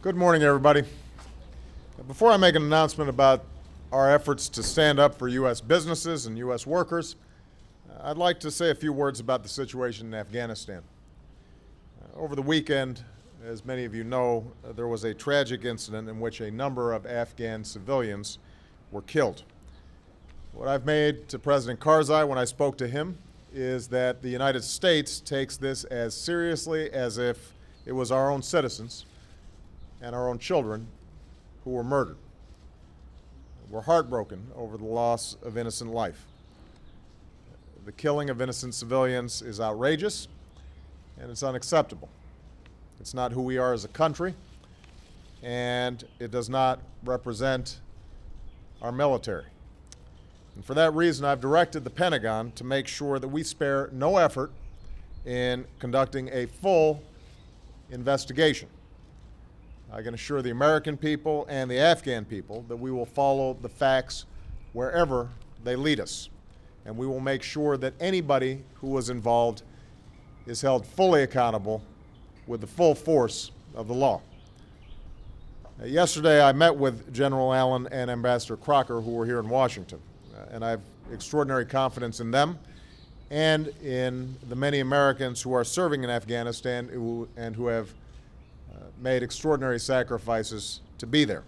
Good morning, everybody. Before I make an announcement about our efforts to stand up for U.S. businesses and U.S. workers, I'd like to say a few words about the situation in Afghanistan. Over the weekend, as many of you know, there was a tragic incident in which a number of Afghan civilians were killed. What I've made to President Karzai when I spoke to him is that the United States takes this as seriously as if it was our own citizens and our own children who were murdered. We're heartbroken over the loss of innocent life. The killing of innocent civilians is outrageous, and it's unacceptable. It's not who we are as a country, and it does not represent our military. And for that reason, I've directed the Pentagon to make sure that we spare no effort in conducting a full investigation. I can assure the American people and the Afghan people that we will follow the facts wherever they lead us. And we will make sure that anybody who was involved is held fully accountable with the full force of the law. Yesterday, I met with General Allen and Ambassador Crocker, who were here in Washington. And I have extraordinary confidence in them and in the many Americans who are serving in Afghanistan and who have made extraordinary sacrifices to be there.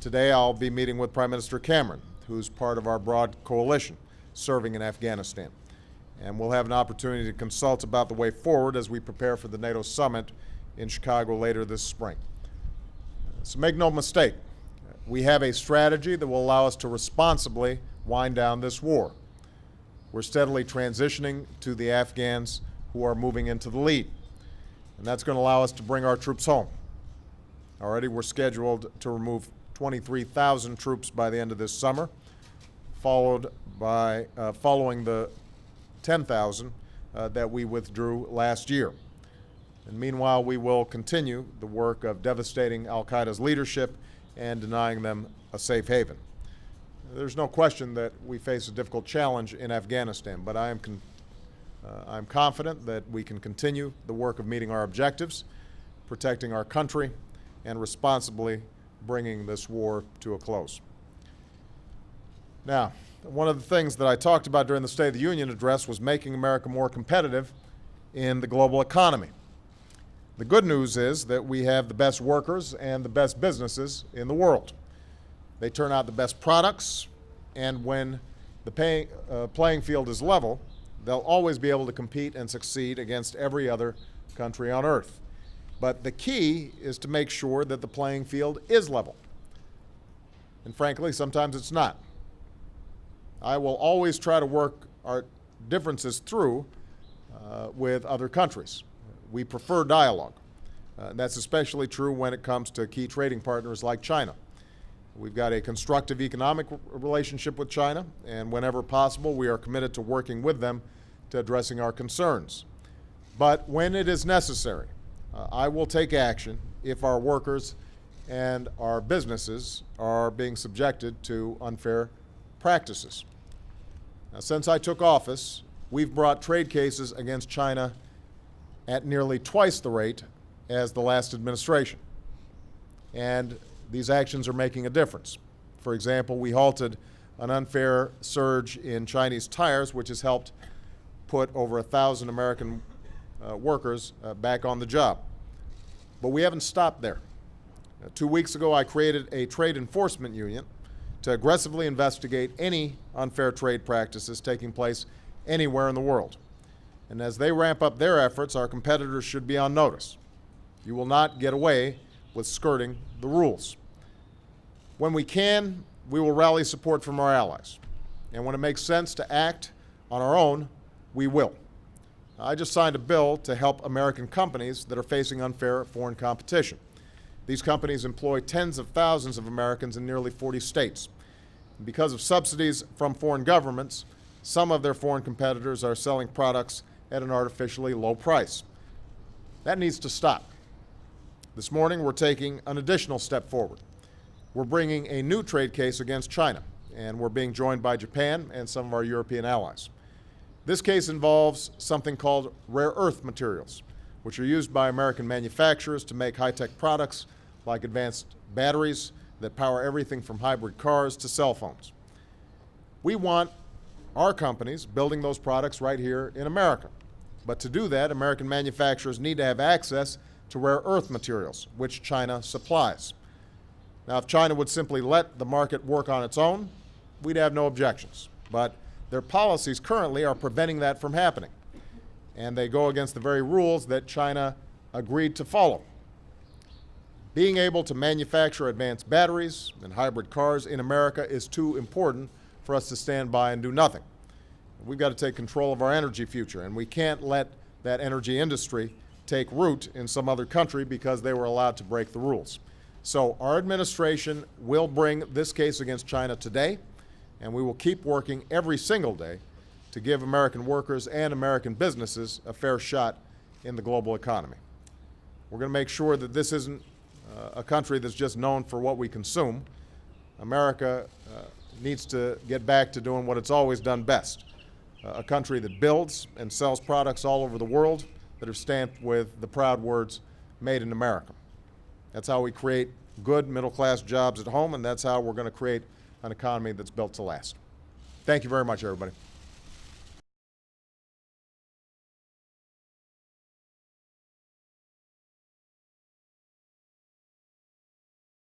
Today I'll be meeting with Prime Minister Cameron, who's part of our broad coalition serving in Afghanistan. And we'll have an opportunity to consult about the way forward as we prepare for the NATO summit in Chicago later this spring. So make no mistake, we have a strategy that will allow us to responsibly wind down this war. We're steadily transitioning to the Afghans who are moving into the lead. And that's going to allow us to bring our troops home. Already we're scheduled to remove 23,000 troops by the end of this summer, following the 10,000 that we withdrew last year. And meanwhile, we will continue the work of devastating al-Qaeda's leadership and denying them a safe haven. There's no question that we face a difficult challenge in Afghanistan, but I'm confident that we can continue the work of meeting our objectives, protecting our country, and responsibly bringing this war to a close. Now, one of the things that I talked about during the State of the Union address was making America more competitive in the global economy. The good news is that we have the best workers and the best businesses in the world. They turn out the best products, and when the playing field is level, they'll always be able to compete and succeed against every other country on earth. But the key is to make sure that the playing field is level. And frankly, sometimes it's not. I will always try to work our differences through with other countries. We prefer dialogue. That's especially true when it comes to key trading partners like China. We've got a constructive economic relationship with China, and whenever possible, we are committed to working with them to addressing our concerns. But when it is necessary, I will take action if our workers and our businesses are being subjected to unfair practices. Now, since I took office, we've brought trade cases against China at nearly twice the rate as the last administration. And these actions are making a difference. For example, we halted an unfair surge in Chinese tires, which has helped put over 1,000 American workers back on the job. But we haven't stopped there. 2 weeks ago, I created a trade enforcement unit to aggressively investigate any unfair trade practices taking place anywhere in the world. And as they ramp up their efforts, our competitors should be on notice. You will not get away with skirting the rules. When we can, we will rally support from our allies. And when it makes sense to act on our own, we will. I just signed a bill to help American companies that are facing unfair foreign competition. These companies employ tens of thousands of Americans in nearly 40 states. Because of subsidies from foreign governments, some of their foreign competitors are selling products at an artificially low price. That needs to stop. This morning, we're taking an additional step forward. We're bringing a new trade case against China, and we're being joined by Japan and some of our European allies. This case involves something called rare earth materials, which are used by American manufacturers to make high-tech products like advanced batteries that power everything from hybrid cars to cell phones. We want our companies building those products right here in America. But to do that, American manufacturers need to have access to rare earth materials, which China supplies. Now, if China would simply let the market work on its own, we'd have no objections. But their policies currently are preventing that from happening. And they go against the very rules that China agreed to follow. Being able to manufacture advanced batteries and hybrid cars in America is too important for us to stand by and do nothing. We've got to take control of our energy future, and we can't let that energy industry take root in some other country because they were allowed to break the rules. So our administration will bring this case against China today, and we will keep working every single day to give American workers and American businesses a fair shot in the global economy. We're going to make sure that this isn't a country that's just known for what we consume. America needs to get back to doing what it's always done best, a country that builds and sells products all over the world that are stamped with the proud words, "Made in America." That's how we create good middle-class jobs at home, and that's how we're going to create an economy that's built to last. Thank you very much, everybody.